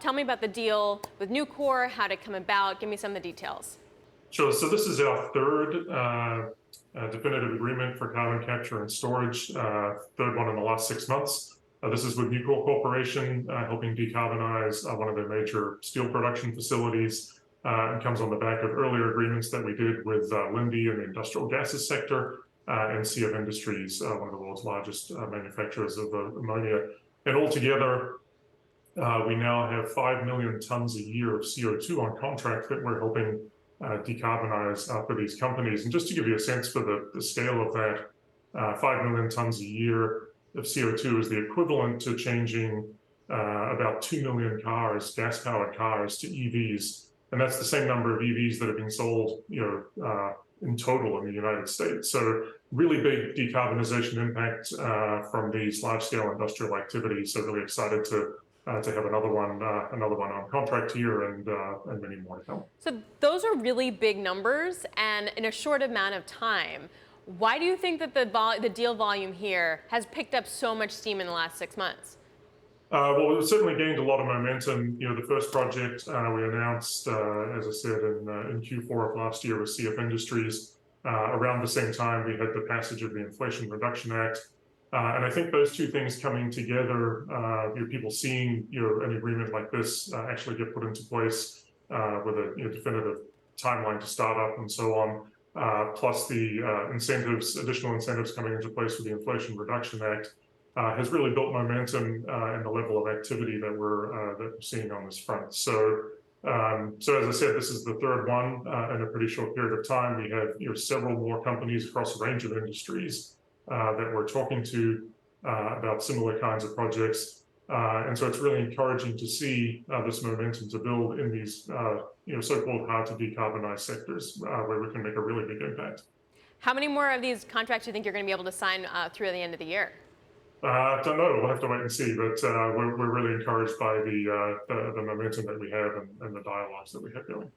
Tell me about the deal with Nucor, how did it come about? Give me some of the details. Sure. So this is our third definitive agreement for carbon capture and storage, third one in the last 6 months. This is with Nucor Corporation, helping decarbonize one of their major steel production facilities. It comes on the back of earlier agreements that we did with Linde in the industrial gases sector and CF Industries, one of the world's largest manufacturers of ammonia. And altogether, we now have 5 million tons a year of CO2 on contract that we're helping decarbonize for these companies. And just to give you a sense for the scale of that, 5 million tons a year of CO2 is the equivalent to changing about 2 million cars, gas-powered cars, to EVs. And that's the same number of EVs that have been sold, in total in the United States. So really big decarbonization impact from these large-scale industrial activities. So really excited to have another one on contract here and many more to come. So those are really big numbers, and in a short amount of time. Why do you think that the deal volume here has picked up so much steam in the last 6 months? Well, we've certainly gained a lot of momentum. The first project we announced, as I said, in Q4 of last year with CF Industries. Around the same time, we had the passage of the Inflation Reduction Act. And I think those two things coming together, people seeing an agreement like this actually get put into place with a definitive timeline to start up and so on, plus the additional incentives coming into place with the Inflation Reduction Act, has really built momentum in the level of activity that we're seeing on this front. So as I said, this is the third one in a pretty short period of time. We have several more companies across a range of industries that we're talking to about similar kinds of projects. And so it's really encouraging to see this momentum to build in these so-called hard to decarbonize sectors where we can make a really big impact. How many more of these contracts do you think you're going to be able to sign through the end of the year? I don't know. We'll have to wait and see. But we're really encouraged by the momentum that we have and the dialogues that we have going.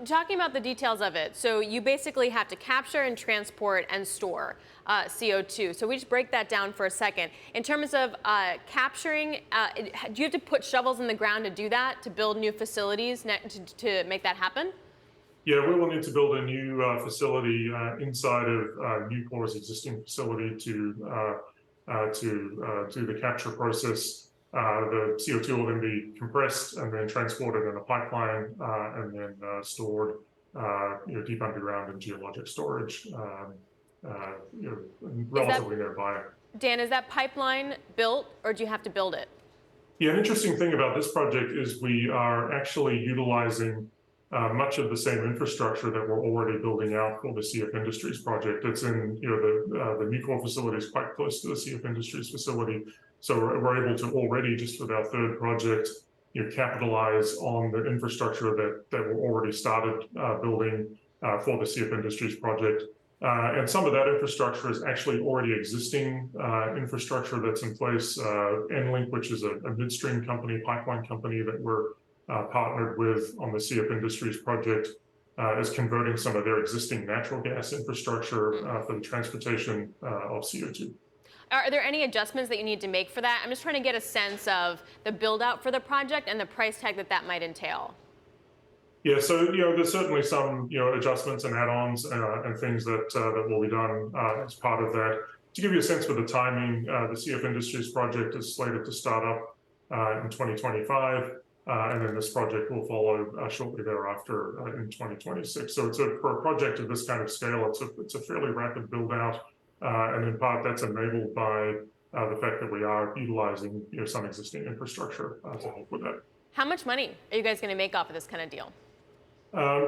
Talking about the details of it, so you basically have to capture and transport and store CO2. So we just break that down for a second. In terms of capturing, do you have to put shovels in the ground to do that, to build new facilities to make that happen? Yeah, we will need to build a new facility inside of Nucor's existing facility to do the capture process. The CO2 will then be compressed and then transported in a pipeline and then stored deep underground in geologic storage, relatively nearby. Dan, is that pipeline built, or do you have to build it? Yeah, an interesting thing about this project is we are actually utilizing much of the same infrastructure that we're already building out for the CF Industries project. It's in, the Nucor facility is quite close to the CF Industries facility. So we're able to already, just with our third project, capitalize on the infrastructure that we're already started building for the CF Industries project. And some of that infrastructure is actually already existing infrastructure that's in place. EnLink, which is a midstream company, pipeline company that we're partnered with on the CF Industries project, is converting some of their existing natural gas infrastructure for the transportation of CO2. Are there any adjustments that you need to make for that? I'm just trying to get a sense of the build out for the project and the price tag that might entail. Yeah, so there's certainly some adjustments and add-ons and things that will be done as part of that. To give you a sense for the timing, the CF Industries project is slated to start up in 2025. And then this project will follow shortly thereafter in 2026. So for a project of this kind of scale, it's a fairly rapid build out, and in part that's enabled by the fact that we are utilizing some existing infrastructure to help with that. How much money are you guys going to make off of this kind of deal?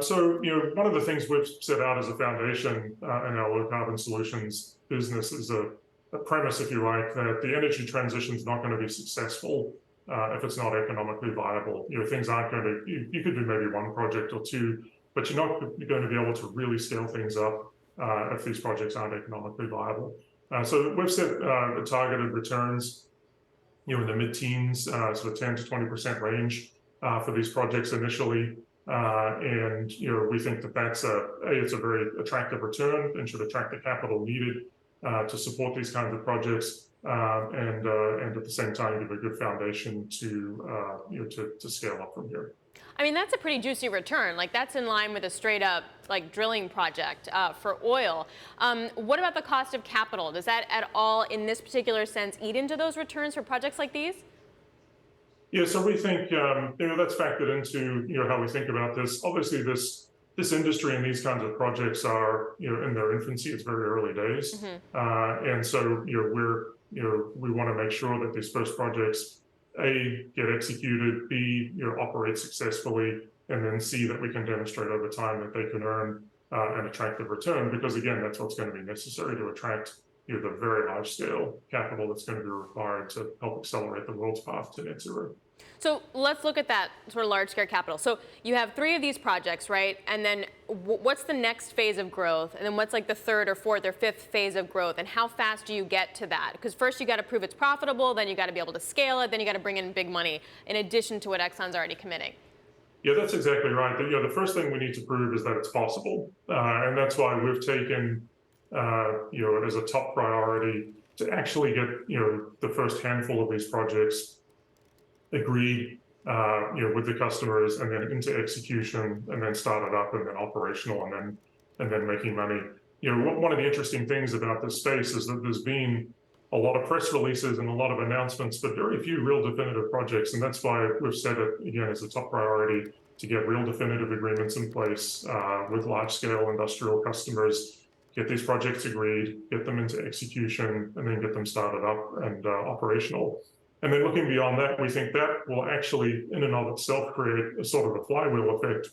So one of the things we've set out as a foundation in our low carbon solutions business is a premise, if you like, that the energy transition is not going to be successful if it's not economically viable. Things aren't going to, you could do maybe one project or two, but you're not going to be able to really scale things up if these projects aren't economically viable. So we've set the targeted returns, in the mid-teens, sort of 10 to 20% range for these projects initially. And we think that it's a very attractive return and should attract the capital needed to support these kinds of projects. and at the same time give a good foundation to scale up from here. I mean, that's a pretty juicy return. Like, that's in line with a straight up like drilling project for oil. What about the cost of capital? Does that at all, in this particular sense, eat into those returns for projects like these? Yeah, so we think that's factored into how we think about this. Obviously, this industry and these kinds of projects are in their infancy. It's very early days, and so we want to make sure that these first projects A, get executed, B, operate successfully, and then C, that we can demonstrate over time that they can earn an attractive return, because again, that's what's going to be necessary to attract the very large scale capital that's going to be required to help accelerate the world's path to net zero. So let's look at that sort of large scale capital. So you have 3 of these projects, right? And then what's the next phase of growth? And then what's like the 3rd or 4th or 5th phase of growth? And how fast do you get to that? Because first you got to prove it's profitable, then you got to be able to scale it, then you got to bring in big money in addition to what Exxon's already committing. Yeah, that's exactly right. The first thing we need to prove is that it's possible. And that's why we've taken it as a top priority to actually get the first handful of these projects agreed with the customers, and then into execution, and then started up, and then operational, and then making money. One of the interesting things about this space is that there's been a lot of press releases and a lot of announcements, but very few real definitive projects, and that's why we've set it again as a top priority to get real definitive agreements in place with large-scale industrial customers, get these projects agreed, get them into execution, and then get them started up and operational. And then looking beyond that, we think that will actually, in and of itself, create a sort of a flywheel effect.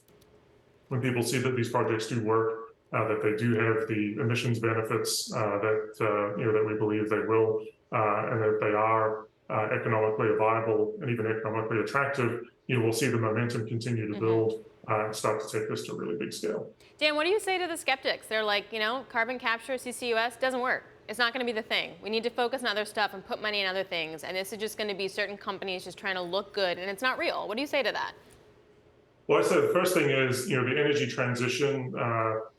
When people see that these projects do work, that they do have the emissions benefits that we believe they will, and that they are economically viable and even economically attractive, we'll see the momentum continue to build and start to take this to a really big scale. Dan, what do you say to the skeptics? They're like, carbon capture, CCUS doesn't work. It's not going to be the thing. We need to focus on other stuff and put money in other things. And this is just going to be certain companies just trying to look good, and it's not real. What do you say to that? Well, I say the first thing is, the energy transition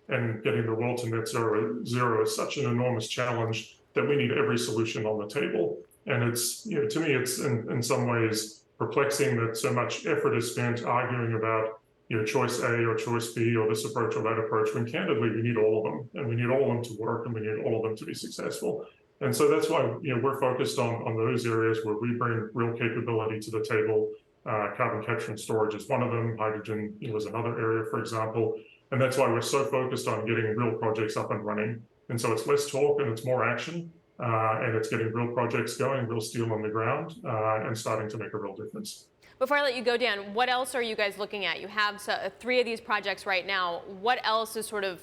and getting the world to net zero is such an enormous challenge that we need every solution on the table. And it's, to me, it's in some ways perplexing that so much effort is spent arguing about choice A or choice B or this approach or that approach, when candidly we need all of them, and we need all of them to work, and we need all of them to be successful. And so that's why we're focused on those areas where we bring real capability to the table. Carbon capture and storage is one of them. Hydrogen is another area, for example. And that's why we're so focused on getting real projects up and running. And so it's less talk and it's more action, and it's getting real projects going, real steel on the ground, and starting to make a real difference. Before I let you go, Dan, what else are you guys looking at? You have 3 of these projects right now. What else is sort of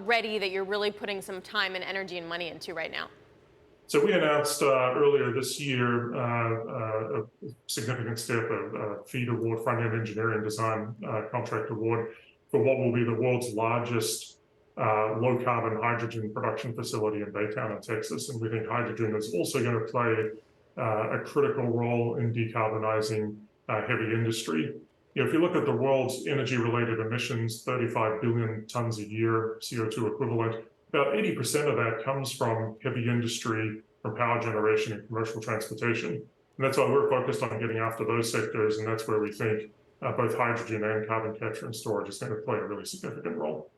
ready that you're really putting some time and energy and money into right now? So we announced earlier this year a significant step, a FEED award, front-end engineering design contract award for what will be the world's largest low-carbon hydrogen production facility in Baytown, in Texas. And we think hydrogen is also going to play a critical role in decarbonizing heavy industry. If you look at the world's energy-related emissions, 35 billion tons a year, CO2 equivalent, about 80% of that comes from heavy industry, from power generation and commercial transportation. And that's why we're focused on getting after those sectors, and that's where we think both hydrogen and carbon capture and storage is going to play a really significant role.